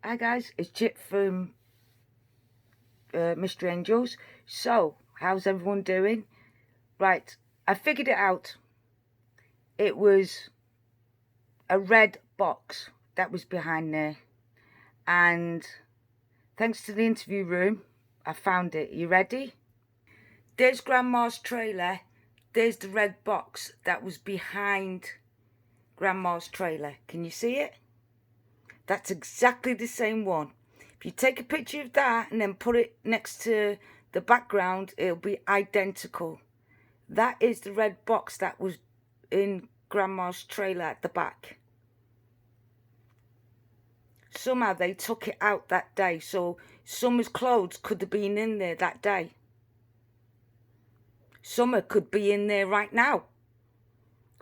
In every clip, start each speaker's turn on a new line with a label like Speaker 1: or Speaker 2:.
Speaker 1: Hi guys, it's Chip from Mr. Angels. So, how's everyone doing? Right, I figured it out. It was a red box that was behind there. And thanks to the interview room, I found it. You ready? There's Grandma's trailer. There's the red box that was behind Grandma's trailer. Can you see it? That's exactly the same one. If you take a picture of that and then put it next to the background, it'll be identical. That is the red box that was in Grandma's trailer at the back. Somehow they took it out that day, so Summer's clothes could have been in there that day. Summer could be in there right now,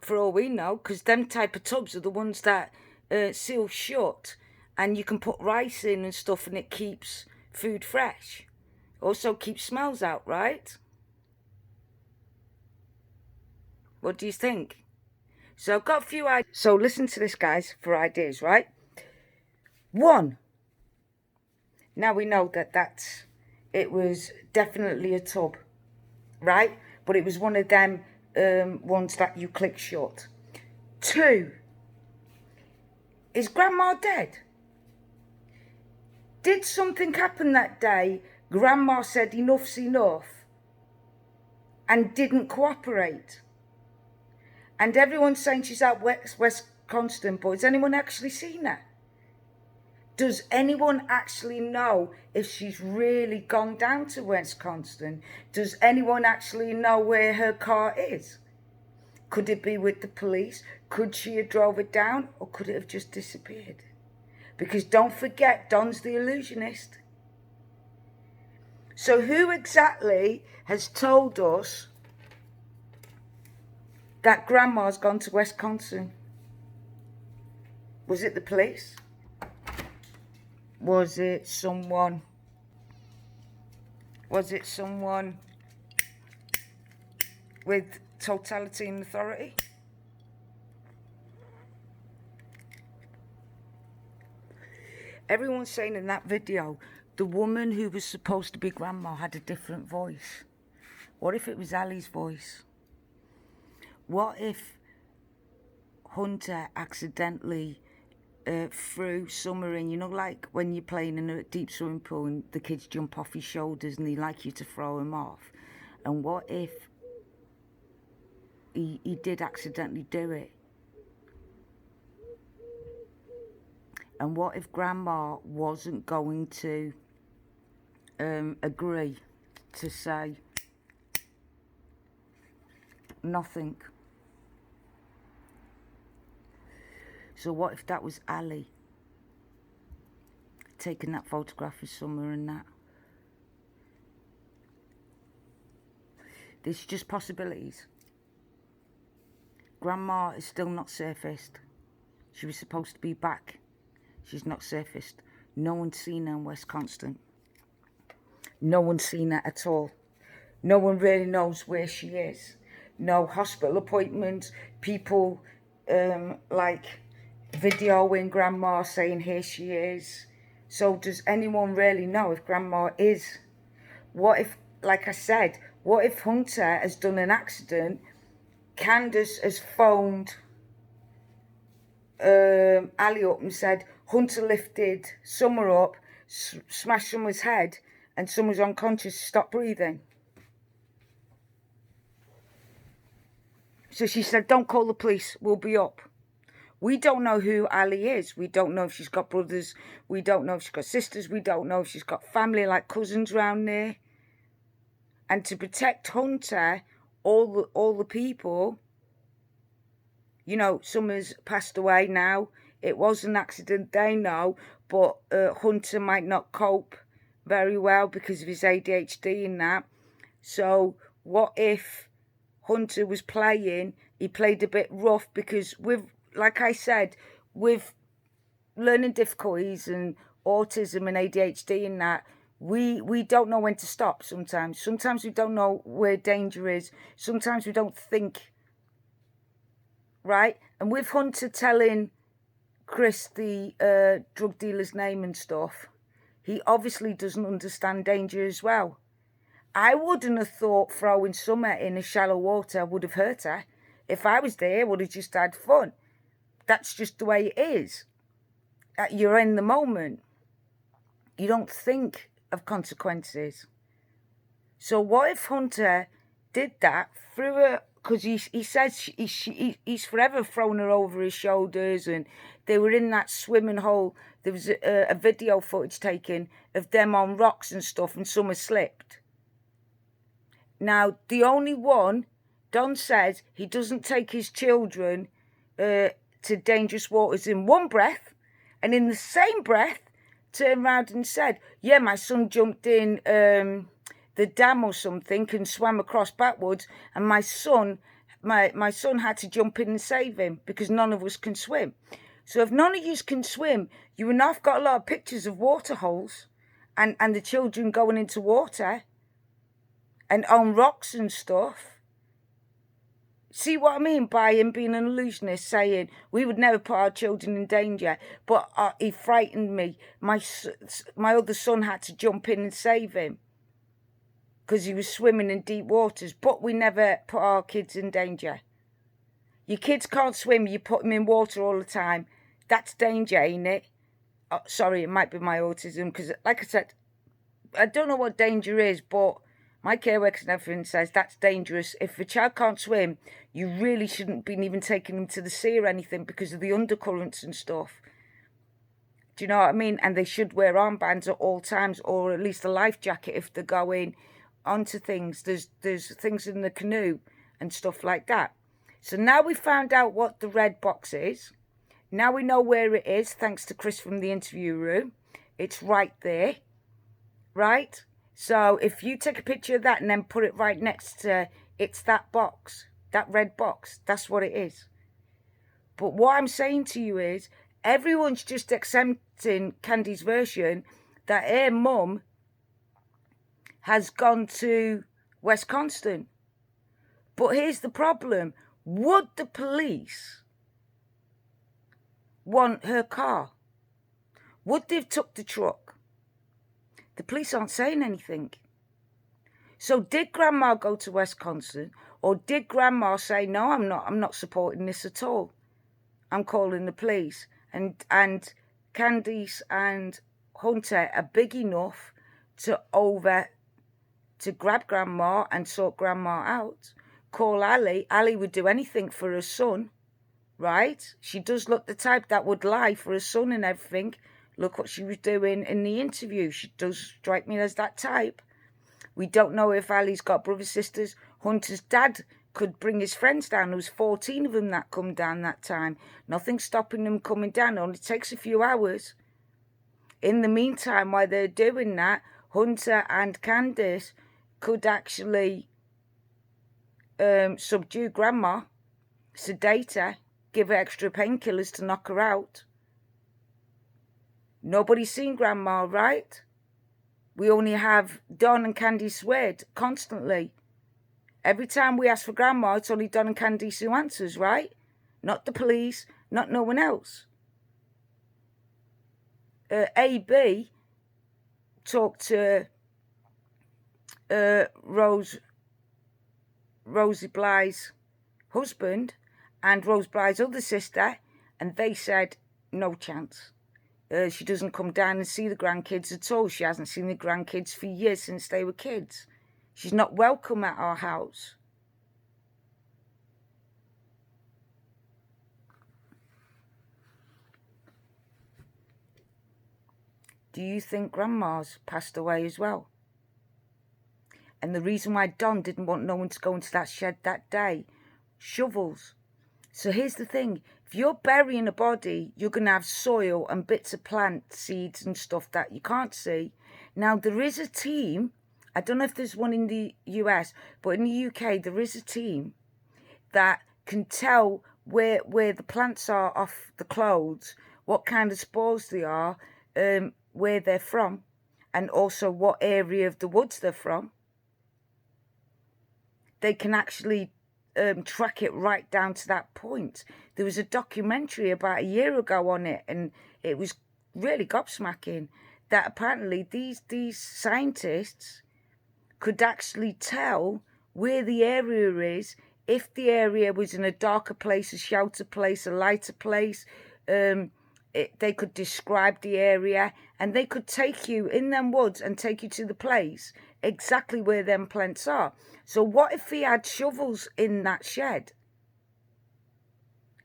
Speaker 1: for all we know, because them type of tubs are the ones that seal shut, and you can put rice in and stuff, and it keeps food fresh. Also keeps smells out, right? What do you think? So I've got a few ideas. So listen to this, guys, for ideas, right? One. Now we know that it was definitely a tub, right? But it was one of them ones that you click shut. Two. Is Grandma dead? Did something happen that day? Grandma said enough's enough and didn't cooperate. And everyone's saying she's at Wisconsin, but has anyone actually seen her? Does anyone actually know if she's really gone down to Wisconsin? Does anyone actually know where her car is? Could it be with the police? Could she have drove it down, or could it have just disappeared? Because don't forget, Don's the illusionist. So who exactly has told us that Grandma's gone to Wisconsin? Was it the police? Was it someone? Was it someone with totality and authority? Everyone's saying in that video, the woman who was supposed to be Grandma had a different voice. What if it was Ali's voice? What if Hunter accidentally threw Summer in? You know, like when you're playing in a deep swimming pool and the kids jump off your shoulders and they like you to throw them off. And what if he did accidentally do it? And what if Grandma wasn't going to agree to say nothing? So what if that was Ali taking that photograph of Summer and that? There's just possibilities. Grandma is still not surfaced. She was supposed to be back. She's not surfaced. No one's seen her in Wisconsin. No one's seen her at all. No one really knows where she is. No hospital appointments. People like videoing Grandma saying here she is. So does anyone really know if Grandma is? What if, like I said, what if Hunter has done an accident? Candace has phoned Ali up and said Hunter lifted Summer up, smashed Summer's head, and Summer's unconscious, stopped breathing. So she said, don't call the police, we'll be up. We don't know who Ali is. We don't know if she's got brothers. We don't know if she's got sisters. We don't know if she's got family like cousins around there. And to protect Hunter, all the people, you know, Summer's passed away now. It was an accident, they know, but Hunter might not cope very well because of his ADHD and that. So what if Hunter was playing, he played a bit rough because with, like I said, with learning difficulties and autism and ADHD and that, we don't know when to stop sometimes. Sometimes we don't know where danger is. Sometimes we don't think, right? And with Hunter telling Chris, the drug dealer's name and stuff, he obviously doesn't understand danger as well. I wouldn't have thought throwing Summer in a shallow water would have hurt her. If I was there, I would have just had fun. That's just the way it is. You're in the moment. You don't think of consequences. So what if Hunter did that through her? Because he says he's forever thrown her over his shoulders, and they were in that swimming hole. There was a video footage taken of them on rocks and stuff, and Summer slipped. Now, the only one, Don says he doesn't take his children to dangerous waters in one breath, and in the same breath turned around and said, yeah, my son jumped in the dam or something and swam across backwards, and my son had to jump in and save him because none of us can swim. So if none of you can swim, you and I've got a lot of pictures of water holes and the children going into water and on rocks and stuff. See what I mean by him being an illusionist, saying we would never put our children in danger, but he frightened me. My other son had to jump in and save him because he was swimming in deep waters, but we never put our kids in danger. Your kids can't swim, you put them in water all the time. That's danger, ain't it? Oh, sorry, it might be my autism, because like I said, I don't know what danger is, but my care workers and everything says that's dangerous. If a child can't swim, you really shouldn't be even taking them to the sea or anything because of the undercurrents and stuff. Do you know what I mean? And they should wear armbands at all times, or at least a life jacket if they're going onto things. There's things in the canoe and stuff like that. So now we found out what the red box is. Now we know where it is, thanks to Chris from the interview room. It's right there, right? So if you take a picture of that and then put it right next to, it's that box, that red box, that's what it is. But what I'm saying to you is, everyone's just accepting Candy's version that her mum has gone to Wisconsin. But here's the problem. Would the police want her car? Would they have took the truck? The police aren't saying anything. So did Grandma go to Wisconsin, or did Grandma say, no, I'm not supporting this at all. I'm calling the police. And Candice and Hunter are big enough to grab Grandma and sort Grandma out. Call Ali. Ali would do anything for her son, right? She does look the type that would lie for her son and everything. Look what she was doing in the interview. She does strike me as that type. We don't know if Ali's got brothers, sisters. Hunter's dad could bring his friends down. There was 14 of them that come down that time. Nothing's stopping them coming down. It only takes a few hours. In the meantime, while they're doing that, Hunter and Candice could actually subdue Grandma, sedate her, give her extra painkillers to knock her out. Nobody's seen Grandma, right? We only have Don and Candice word constantly. Every time we ask for Grandma, it's only Don and Candice who answers, right? Not the police, not no one else. AB talked to Rosie Bly's husband and Rose Bly's other sister, and they said no chance. She doesn't come down and see the grandkids at all. She hasn't seen the grandkids for years, since they were kids. She's not welcome at our house. Do you think Grandma's passed away as well? And the reason why Don didn't want no one to go into that shed that day, shovels. So here's the thing. If you're burying a body, you're going to have soil and bits of plant seeds and stuff that you can't see. Now, there is a team. I don't know if there's one in the US, but in the UK, there is a team that can tell where the plants are off the clothes, what kind of spores they are, where they're from, and also what area of the woods they're from. They can actually track it right down to that point. There was a documentary about a year ago on it, and it was really gobsmacking that apparently these scientists could actually tell where the area is, if the area was in a darker place, a sheltered place, a lighter place. They could describe the area, and they could take you in them woods and take you to the place exactly where them plants are. So what if he had shovels in that shed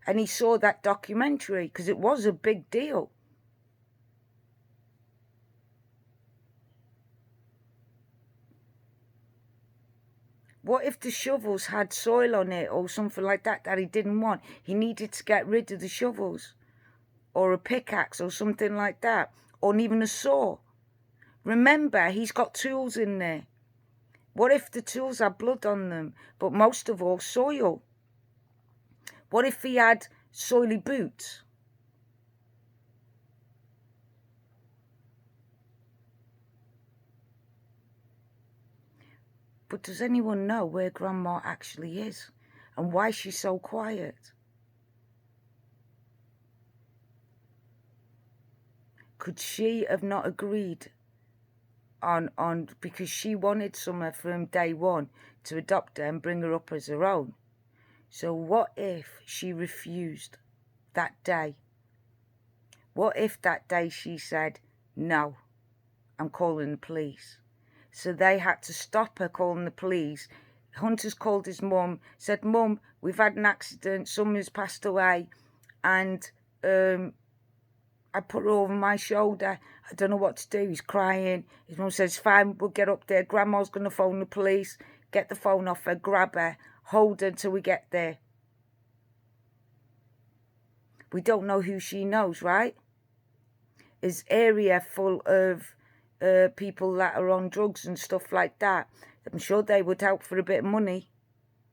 Speaker 1: and he saw that documentary? Because it was a big deal. What if the shovels had soil on it or something like that that he didn't want? He needed to get rid of the shovels, or a pickaxe or something like that, or even a saw. Remember, he's got tools in there. What if the tools had blood on them, but most of all, soil? What if he had soily boots? But does anyone know where Grandma actually is and why she's so quiet? Could she have not agreed on because she wanted Summer from day one to adopt her and bring her up as her own? So what if she refused that day? What if that day she said, no, I'm calling the police? So they had to stop her calling the police. Hunter's called his mum, said, Mum, we've had an accident, Summer's passed away, and I put her over my shoulder. I don't know what to do. He's crying. His mum says, fine, we'll get up there. Grandma's going to phone the police. Get the phone off her, grab her, hold her until we get there. We don't know who she knows, right? Is area full of people that are on drugs and stuff like that. I'm sure they would help for a bit of money.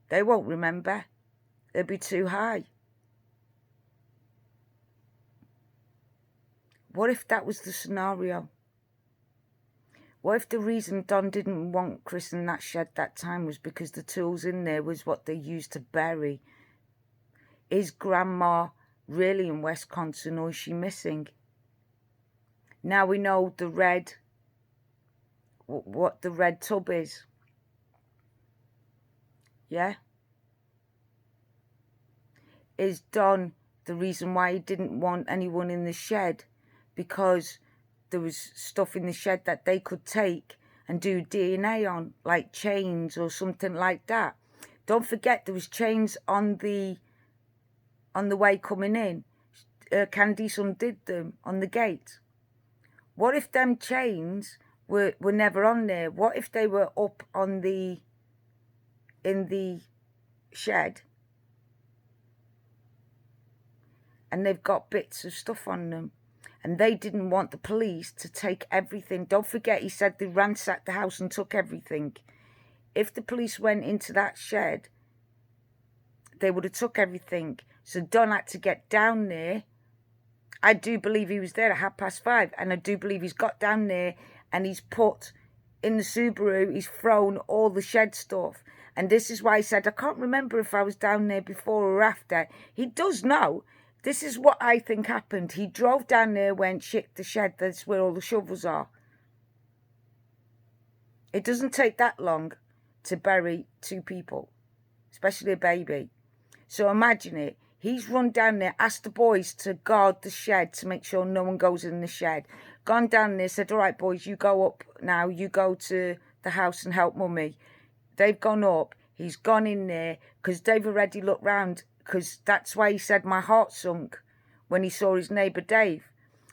Speaker 1: They won't remember. They'll be too high. What if that was the scenario? What if the reason Don didn't want Chris in that shed that time was because the tools in there was what they used to bury? Is Grandma really in Wisconsin, or is she missing? Now we know the red, what the red tub is. Yeah? Is Don the reason why he didn't want anyone in the shed? Because there was stuff in the shed that they could take and do DNA on, like chains or something like that. Don't forget there was chains on the way coming in. Candice undid them on the gate. What if them chains were never on there? What if they were up on in the shed and they've got bits of stuff on them? And they didn't want the police to take everything. Don't forget, he said they ransacked the house and took everything. If the police went into that shed, they would have took everything. So Don had to get down there. I do believe he was there at 5:30. And I do believe he's got down there and he's put in the Subaru, he's thrown all the shed stuff. And this is why he said, I can't remember if I was down there before or after. He does know. This is what I think happened. He drove down there, went, shit, the shed, that's where all the shovels are. It doesn't take that long to bury two people, especially a baby. So imagine it. He's run down there, asked the boys to guard the shed to make sure no one goes in the shed. Gone down there, said, all right, boys, you go up now. You go to the house and help Mummy. They've gone up. He's gone in there because they've already looked round. Because that's why he said my heart sunk when he saw his neighbour Dave.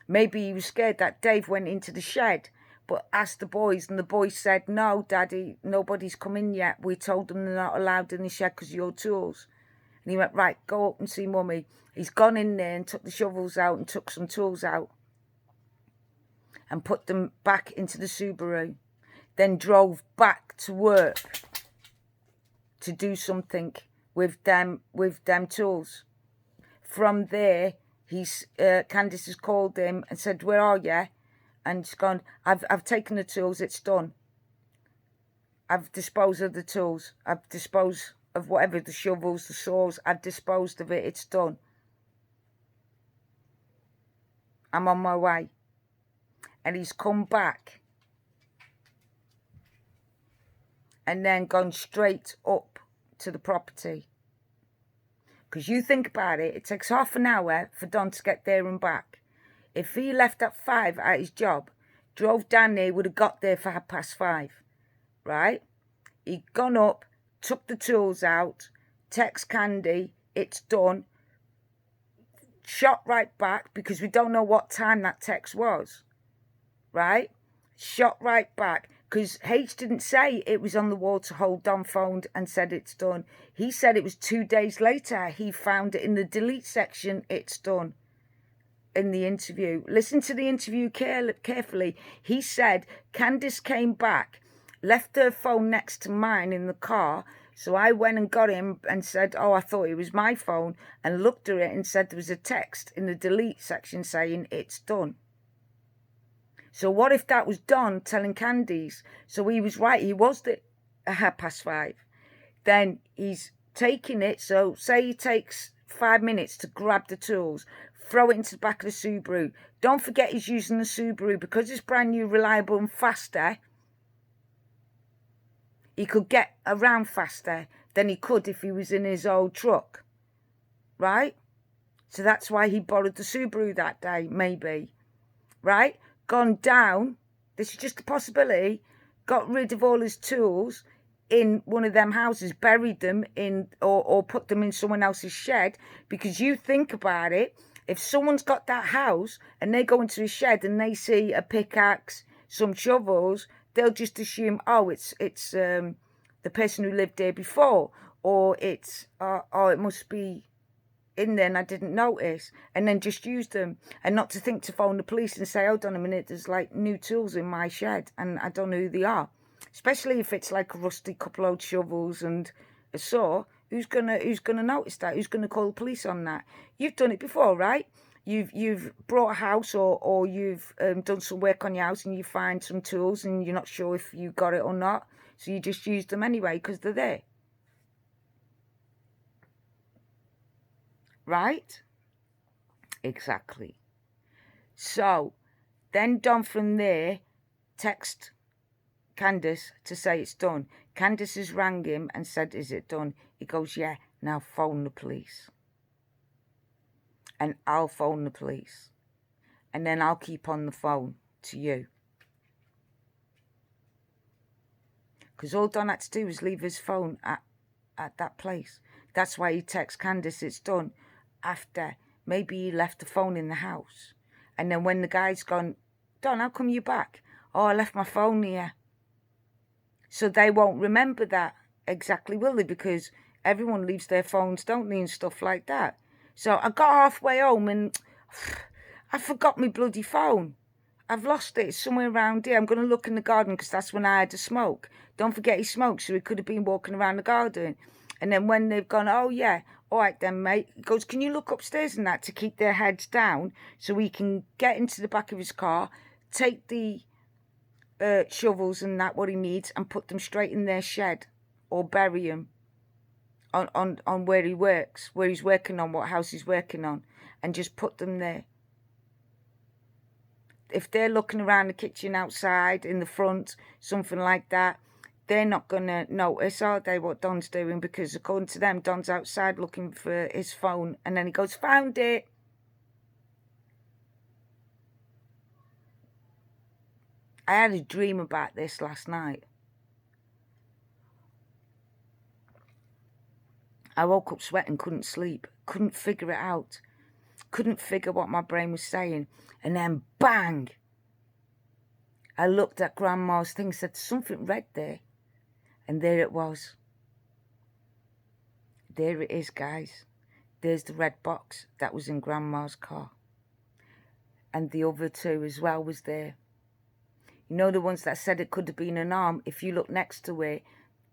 Speaker 1: Maybe he was scared that Dave went into the shed, but asked the boys, and the boys said, no, Daddy, nobody's come in yet. We told them they're not allowed in the shed because of your tools. And he went, right, go up and see Mummy. He's gone in there and took the shovels out and took some tools out and put them back into the Subaru. Then drove back to work to do something with them tools. From there, Candice has called him and said, where are you? And he's gone, I've taken the tools, it's done. I've disposed of the tools. I've disposed of whatever, the shovels, the saws. I've disposed of it. It's done. I'm on my way. And he's come back and then gone straight up to the property. Because you think about it, it takes half an hour for Don to get there and back. If he left at 5 at his job, drove down there, would have got there for 5:30, right? He'd gone up, took the tools out, text Candy, it's done, shot right back, because we don't know what time that text was, right? Shot right back, because H didn't say it was on the wall to hold. Don phoned and said it's done. He said it was 2 days later. He found it in the delete section, it's done, in the interview. Listen to the interview carefully. He said Candice came back, left her phone next to mine in the car, so I went and got him and said, oh, I thought it was my phone, and looked at it and said there was a text in the delete section saying it's done. So what if that was Don telling Candice? So he was right, he was at 5:30. Then he's taking it, so say he takes 5 minutes to grab the tools, throw it into the back of the Subaru. Don't forget he's using the Subaru, because it's brand new, reliable and faster. He could get around faster than he could if he was in his old truck, right? So that's why he borrowed the Subaru that day, maybe, right? Gone down, this is just a possibility, got rid of all his tools in one of them houses, buried them in, or put them in someone else's shed. Because you think about it, if someone's got that house and they go into a shed and they see a pickaxe, some shovels, they'll just assume, oh, it's the person who lived there before, or it's oh, it must be in there and I didn't notice, and then just use them, and not to think to phone the police and say, hold on a minute, there's like new tools in my shed and I don't know who they are. Especially if it's like a rusty couple old shovels and a saw. Who's gonna notice that? Who's gonna call the police on that? You've done it before, right? You've brought a house, or you've done some work on your house, and you find some tools and you're not sure if you got it or not, so you just use them anyway because they're there, right? Exactly. So then Don from there text Candice to say it's done. Candice has rang him and said, is it done? He goes, yeah, now phone the police. And I'll phone the police. And then I'll keep on the phone to you. Because all Don had to do was leave his phone at that place. That's why he texts Candice, it's done, after maybe he left the phone in the house. And then when the guy's gone, Don, how come you back? Oh, I left my phone here. So they won't remember that exactly, will they? Because everyone leaves their phones, don't they, and stuff like that. So I got halfway home and I forgot my bloody phone. I've lost it. It's somewhere around here. I'm going to look in the garden because that's when I had a smoke. Don't forget he smoked, so he could have been walking around the garden. And then when they've gone, oh, yeah, all right then, mate. He goes, can you look upstairs and that to keep their heads down so we can get into the back of his car, take the shovels and that, what he needs, and put them straight in their shed or bury them on where he works, where he's working on, what house he's working on, and just put them there. If they're looking around the kitchen outside, in the front, something like that, they're not going to notice, are they, what Don's doing? Because according to them, Don's outside looking for his phone, and then he goes, found it. I had a dream about this last night. I woke up sweating, couldn't sleep, couldn't figure it out, couldn't figure what my brain was saying. And then bang, I looked at Grandma's thing, said something red there. And there it was. There it is, guys. There's the red box that was in Grandma's car. And the other two as well was there. You know, the ones that said it could have been an arm. If you look next to it,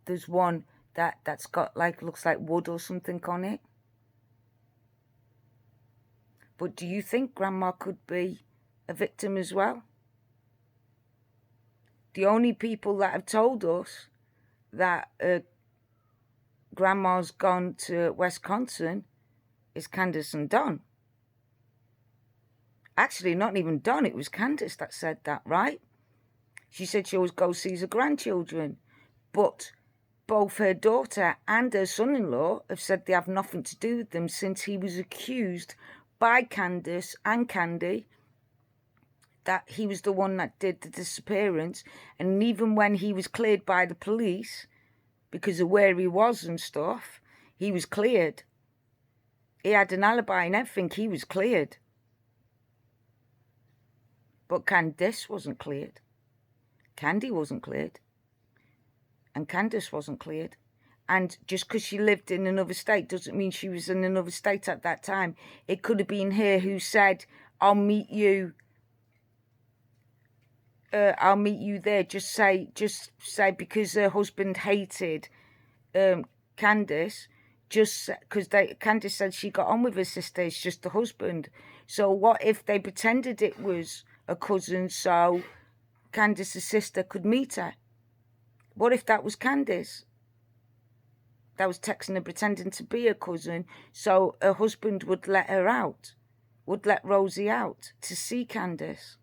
Speaker 1: there's one that's got like, looks like wood or something on it. But do you think Grandma could be a victim as well? The only people that have told us that grandma's gone to Wisconsin is Candace and Don. Actually, not even Don, it was Candace that said that, right? She said she always goes see her grandchildren. But both her daughter and her son-in-law have said they have nothing to do with them since he was accused by Candace and Candy that he was the one that did the disappearance. And even when he was cleared by the police, because of where he was and stuff, he was cleared. He had an alibi and everything, he was cleared. But Candace wasn't cleared. Candy wasn't cleared. And Candace wasn't cleared. And just because she lived in another state doesn't mean she was in another state at that time. It could have been her who said, I'll meet you there. Just say because her husband hated Candace, just because Candace said she got on with her sister, it's just the husband. So what if they pretended it was a cousin so Candace's sister could meet her? What if that was Candace that was texting her pretending to be a cousin so her husband would let her out, would let Rosie out to see Candace?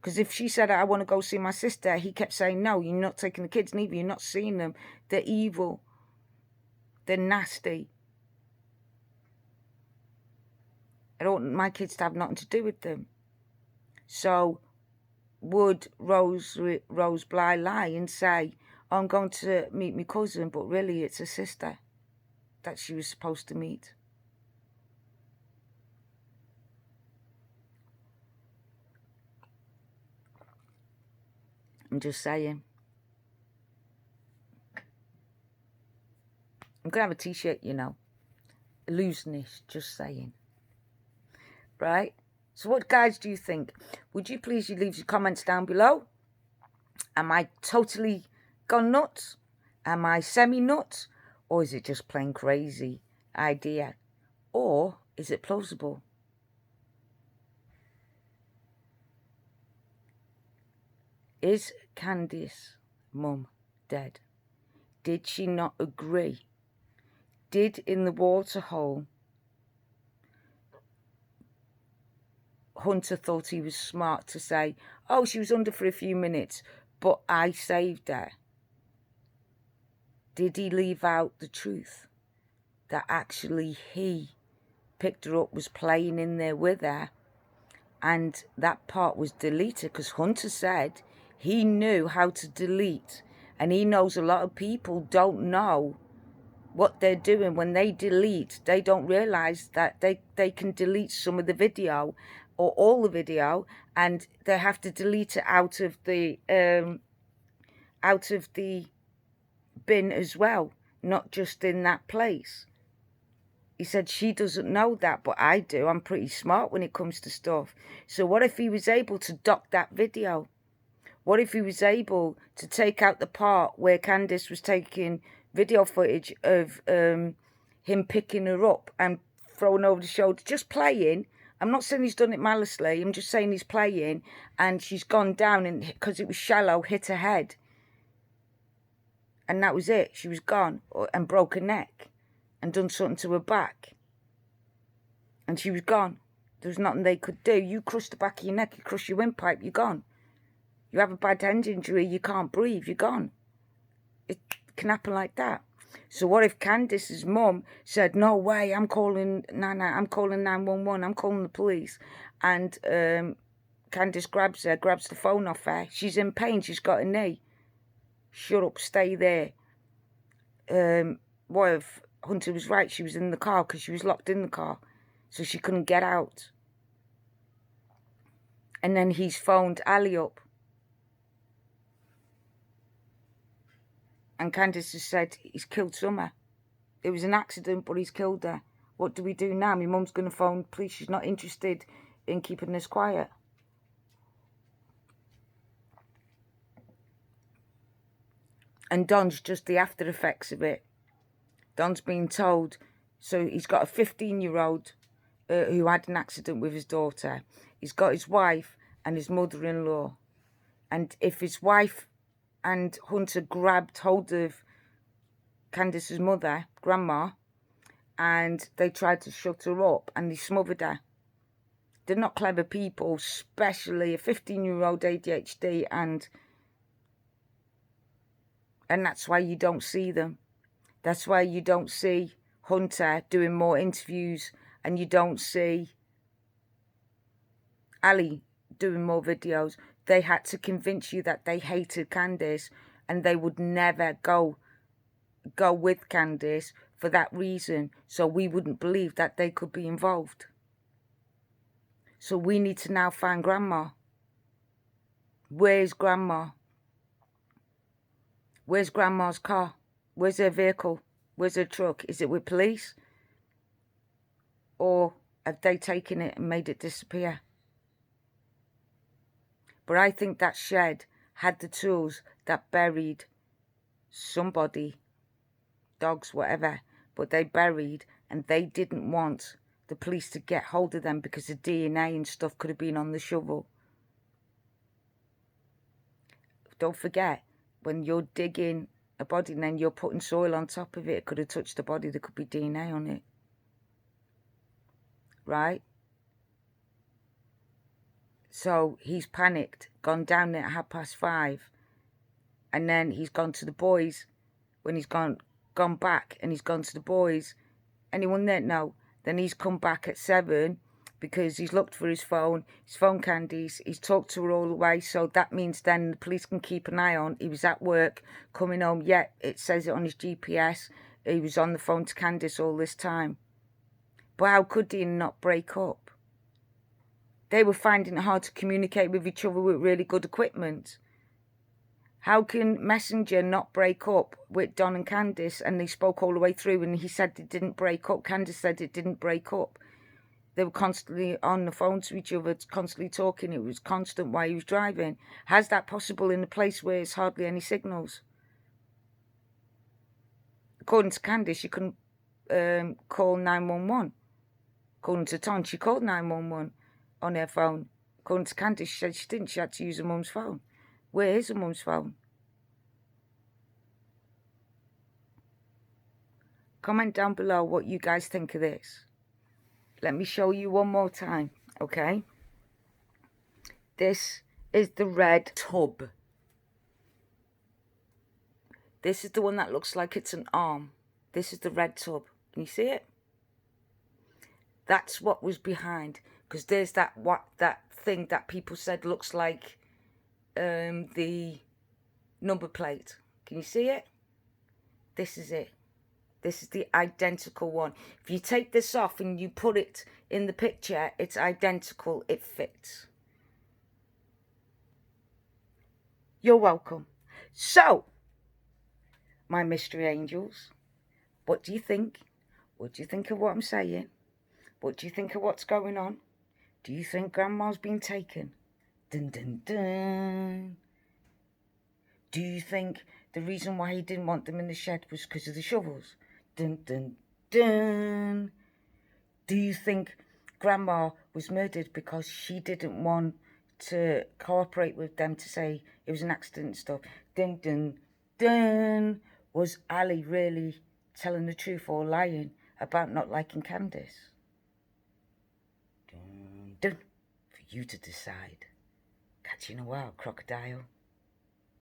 Speaker 1: Because if she said, I want to go see my sister, he kept saying, no, you're not taking the kids, neither, you're not seeing them. They're evil. They're nasty. I don't want my kids to have nothing to do with them. So would Rose Bly lie and say, oh, I'm going to meet my cousin, but really it's a sister that she was supposed to meet? I'm just saying. I'm going to have a t-shirt, you know. Looseness, just saying. Right? So what, guys, do you think? Would you please leave your comments down below? Am I totally gone nuts? Am I semi-nuts? Or is it just plain crazy idea? Or is it plausible? Is Candace's mum dead? Did she not agree? Did in the waterhole Hunter thought he was smart to say, oh, she was under for a few minutes, but I saved her? Did he leave out the truth? That actually he picked her up, was playing in there with her, and that part was deleted because Hunter said he knew how to delete, and he knows a lot of people don't know what they're doing. When they delete, they don't realize that they can delete some of the video or all the video, and they have to delete it out of the bin as well, not just in that place. He said she doesn't know that, but I do. I'm pretty smart when it comes to stuff. So what if he was able to dock that video? What if he was able to take out the part where Candace was taking video footage of him picking her up and throwing over the shoulder, just playing? I'm not saying he's done it maliciously. I'm just saying he's playing, and she's gone down, and because it was shallow, hit her head. And that was it. She was gone, and broke her neck and done something to her back. And she was gone. There was nothing they could do. You crush the back of your neck, you crush your windpipe, you're gone. You have a bad hand injury, you can't breathe, you're gone. It can happen like that. So what if Candace's mum said, no way, I'm calling 911, I'm calling the police. And Candace grabs the phone off her. She's in pain, she's got a knee. Shut up, stay there. What if Hunter was right? She was in the car because she was locked in the car. So she couldn't get out. And then he's phoned Ali up. And Candace has said he's killed Summer. It was an accident, but he's killed her. What do we do now? My mum's going to phone police. She's not interested in keeping us quiet. And Don's just the after effects of it. Don's been told. So he's got a 15-year-old who had an accident with his daughter. He's got his wife and his mother-in-law. And if his wife and Hunter grabbed hold of Candice's mother, grandma, and they tried to shut her up and they smothered her. They're not clever people, especially a 15-year-old ADHD, and that's why you don't see them. That's why you don't see Hunter doing more interviews, and you don't see Ali doing more videos. They had to convince you that they hated Candice, and they would never go with Candice for that reason, so we wouldn't believe that they could be involved. So we need to now find Grandma. Where's Grandma? Where's Grandma's car? Where's her vehicle? Where's her truck? Is it with police? Or have they taken it and made it disappear? But I think that shed had the tools that buried somebody, dogs, whatever, but they buried, and they didn't want the police to get hold of them because the DNA and stuff could have been on the shovel. Don't forget, when you're digging a body and then you're putting soil on top of it, it could have touched the body, there could be DNA on it. Right? So he's panicked, gone down there at 5:30, and then he's gone to the boys. When he's gone back and he's gone to the boys, anyone there? No. Then he's come back at 7 because he's looked for his phone Candice, he's talked to her all the way, so that means then the police can keep an eye on. He was at work, coming home, yeah, it says it on his GPS, he was on the phone to Candice all this time. But how could he not break up? They were finding it hard to communicate with each other with really good equipment. How can Messenger not break up with Don and Candice? And they spoke all the way through, and he said it didn't break up. Candice said it didn't break up. They were constantly on the phone to each other, constantly talking. It was constant while he was driving. How's that possible in a place where there's hardly any signals? According to Candice, she couldn't call 911. According to Ton, she called 911 on her phone. According to Candice, she said she didn't. She had to use her mum's phone. Where is her mum's phone? Comment down below what you guys think of this. Let me show you one more time, okay? This is the red tub. This is the one that looks like it's an arm. This is the red tub. Can you see it? That's what was behind. Because there's that thing that people said looks like the number plate. Can you see it? This is it. This is the identical one. If you take this off and you put it in the picture, it's identical. It fits. You're welcome. So, my mystery angels, what do you think? What do you think of what I'm saying? What do you think of what's going on? Do you think Grandma's been taken? Dun dun dun. Do you think the reason why he didn't want them in the shed was because of the shovels? Dun dun dun. Do you think Grandma was murdered because she didn't want to cooperate with them to say it was an accident and stuff? Dun dun dun. Was Ali really telling the truth or lying about not liking Candice? Dun dun. For you to decide. Catch you in a while, crocodile.